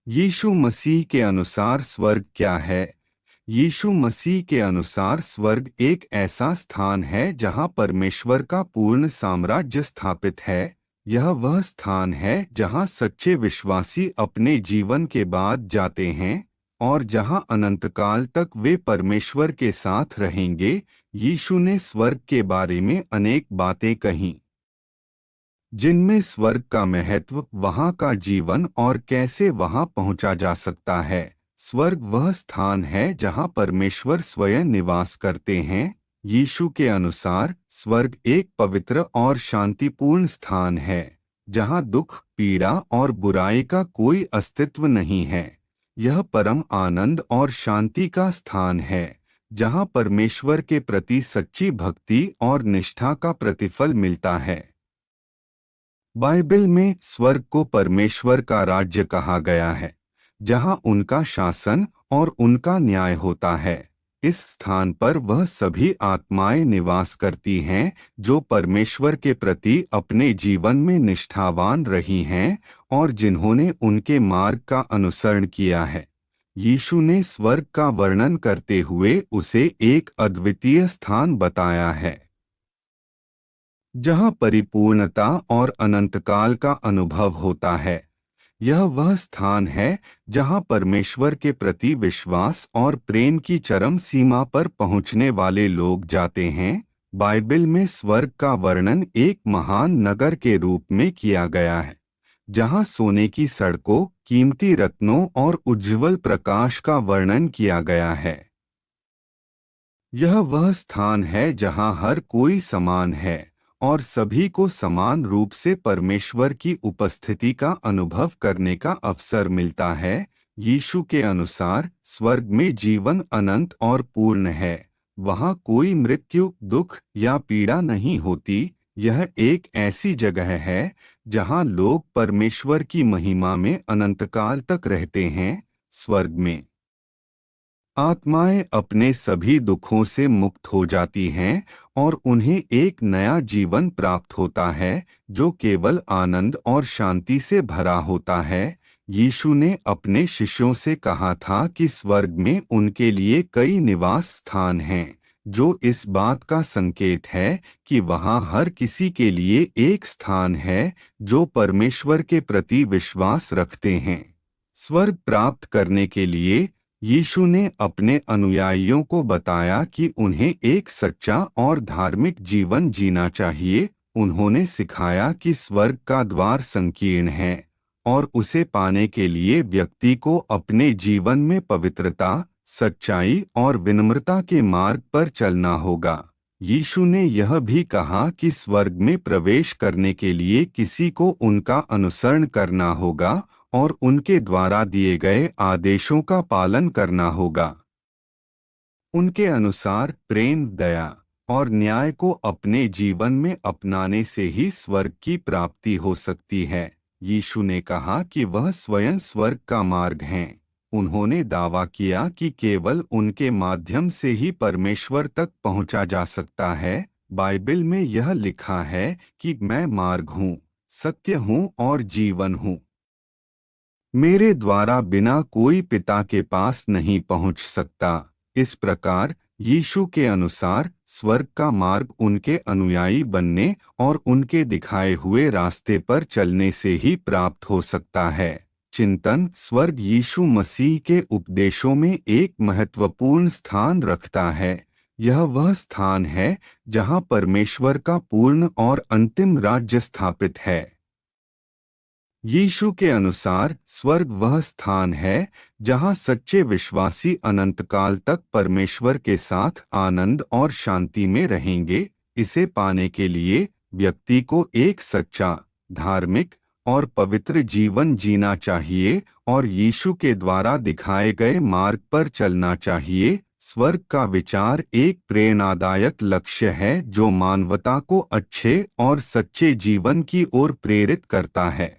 यीशु मसीह के अनुसार स्वर्ग क्या है? यीशु मसीह के अनुसार स्वर्ग एक ऐसा स्थान है जहां परमेश्वर का पूर्ण साम्राज्य स्थापित है। यह वह स्थान है जहां सच्चे विश्वासी अपने जीवन के बाद जाते हैं और जहां अनंतकाल तक वे परमेश्वर के साथ रहेंगे। यीशु ने स्वर्ग के बारे में अनेक बातें कहीं, जिनमें स्वर्ग का महत्व, वहाँ का जीवन और कैसे वहाँ पहुँचा जा सकता है। स्वर्ग वह स्थान है जहाँ परमेश्वर स्वयं निवास करते हैं। यीशु के अनुसार स्वर्ग एक पवित्र और शांतिपूर्ण स्थान है, जहाँ दुख, पीड़ा और बुराई का कोई अस्तित्व नहीं है। यह परम आनंद और शांति का स्थान है, जहाँ परमेश्वर के प्रति सच्ची भक्ति और निष्ठा का प्रतिफल मिलता है। बाइबल में स्वर्ग को परमेश्वर का राज्य कहा गया है, जहां उनका शासन और उनका न्याय होता है। इस स्थान पर वह सभी आत्माएं निवास करती हैं जो परमेश्वर के प्रति अपने जीवन में निष्ठावान रही हैं और जिन्होंने उनके मार्ग का अनुसरण किया है। यीशु ने स्वर्ग का वर्णन करते हुए उसे एक अद्वितीय स्थान बताया है, जहाँ परिपूर्णता और अनंतकाल का अनुभव होता है। यह वह स्थान है जहाँ परमेश्वर के प्रति विश्वास और प्रेम की चरम सीमा पर पहुँचने वाले लोग जाते हैं। बाइबल में स्वर्ग का वर्णन एक महान नगर के रूप में किया गया है, जहाँ सोने की सड़कों, कीमती रत्नों और उज्ज्वल प्रकाश का वर्णन किया गया है। यह वह स्थान है जहाँ हर कोई समान है और सभी को समान रूप से परमेश्वर की उपस्थिति का अनुभव करने का अवसर मिलता है। यीशु के अनुसार स्वर्ग में जीवन अनंत और पूर्ण है। वहाँ कोई मृत्यु, दुख या पीड़ा नहीं होती। यह एक ऐसी जगह है जहाँ लोग परमेश्वर की महिमा में अनंतकाल तक रहते हैं। स्वर्ग में आत्माएं अपने सभी दुखों से मुक्त हो जाती हैं और उन्हें एक नया जीवन प्राप्त होता है जो केवल आनंद और शांति से भरा होता है। यीशु ने अपने शिष्यों से कहा था कि स्वर्ग में उनके लिए कई निवास स्थान हैं, जो इस बात का संकेत है कि वहाँ हर किसी के लिए एक स्थान है जो परमेश्वर के प्रति विश्वास रखते हैं। स्वर्ग प्राप्त करने के लिए यीशु ने अपने अनुयायियों को बताया कि उन्हें एक सच्चा और धार्मिक जीवन जीना चाहिए। उन्होंने सिखाया कि स्वर्ग का द्वार संकीर्ण है और उसे पाने के लिए व्यक्ति को अपने जीवन में पवित्रता, सच्चाई और विनम्रता के मार्ग पर चलना होगा। यीशु ने यह भी कहा कि स्वर्ग में प्रवेश करने के लिए किसी को उनका अनुसरण करना होगा और उनके द्वारा दिए गए आदेशों का पालन करना होगा। उनके अनुसार प्रेम, दया और न्याय को अपने जीवन में अपनाने से ही स्वर्ग की प्राप्ति हो सकती है। यीशु ने कहा कि वह स्वयं स्वर्ग का मार्ग हैं। उन्होंने दावा किया कि केवल उनके माध्यम से ही परमेश्वर तक पहुंचा जा सकता है। बाइबल में यह लिखा है कि मैं मार्ग हूँ, सत्य हूँ और जीवन हूँ। मेरे द्वारा बिना कोई पिता के पास नहीं पहुंच सकता। इस प्रकार यीशु के अनुसार स्वर्ग का मार्ग उनके अनुयायी बनने और उनके दिखाए हुए रास्ते पर चलने से ही प्राप्त हो सकता है। चिंतन: स्वर्ग यीशु मसीह के उपदेशों में एक महत्वपूर्ण स्थान रखता है। यह वह स्थान है जहां परमेश्वर का पूर्ण और अंतिम राज्य स्थापित है। यीशु के अनुसार स्वर्ग वह स्थान है जहां सच्चे विश्वासी अनंतकाल तक परमेश्वर के साथ आनंद और शांति में रहेंगे। इसे पाने के लिए व्यक्ति को एक सच्चा, धार्मिक और पवित्र जीवन जीना चाहिए और यीशु के द्वारा दिखाए गए मार्ग पर चलना चाहिए। स्वर्ग का विचार एक प्रेरणादायक लक्ष्य है जो मानवता को अच्छे और सच्चे जीवन की ओर प्रेरित करता है।